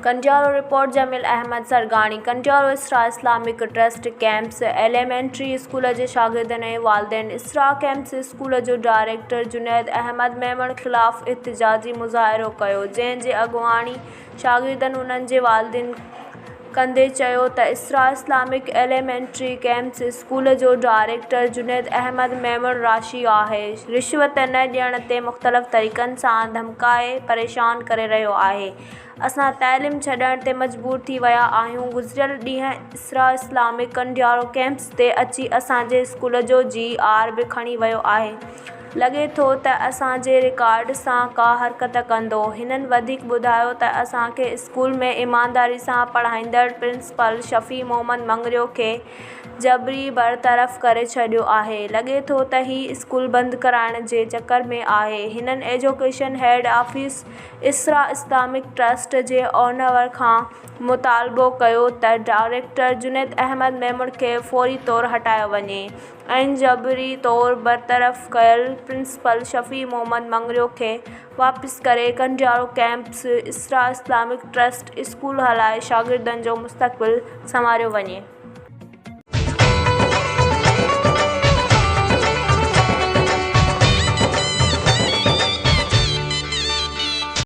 Kandiaro report Jamil Ahmed Sargani. Kandiaro Isra Islamic trust campus elementary school जे शागिर्दनि ऐं वालिदैन। इसरा कैंप्स स्कूल जो डायरेक्टर जुनैद अहमद मेमण ख़िलाफ़ एहतिजाजी मुज़ाहिरो कयो, जंहिं जे अॻुवाणी शागिर्दनि उन्हनि जे वालिदैन कंदे चयो त इसरा इस्लामिक एलिमेंट्री कैंप्स स्कूल जो डायरेक्टर जुनैद अहमद मेमण राशि आहे, रिश्वत न ॾियण ते मुख़्तलिफ़ तरीक़नि सां धमकाए परेशान करे रहियो आहे। असां तइलीम छॾण ते मजबूर थी विया आहियूं। गुज़िरियल ॾींहुं इसरा इस्लामिक कंडियारो कैंप्स ते अची असांजे स्कूल जो GR बि खणी वियो आहे। लॻे थो त असांजे रिकॉर्ड सां का हरकत कंदो। हिननि वधीक ॿुधायो त असांखे स्कूल में ईमानदारी सां पढ़ाईंदड़ प्रिंसिपल शफ़ी मोहम्मद मंगरियो खे जबरी बरतरफ़ करे छॾियो आहे। लॻे थो त ही स्कूल बंदि कराइण जे चकर में आहे। हिननि एजुकेशन हेड ऑफिस इसरा इस्लामिक ट्रस्ट जे ओनर खां मुतालबो कयो त डायरेक्टर जुनैद अहमद मेमण खे फ़ौरी तौरु हटायो वञे ऐं जबरी तौरु बरतरफ़ कयल प्रिंसिपल शफ़ी मोहम्मद मंगरियो खे वापसि करे कंडियारो कैंप्स इसरा इस्लामिक ट्रस्ट स्कूल हलाए शागिर्दनि जो मुस्तक़बिल संवारियो वञे।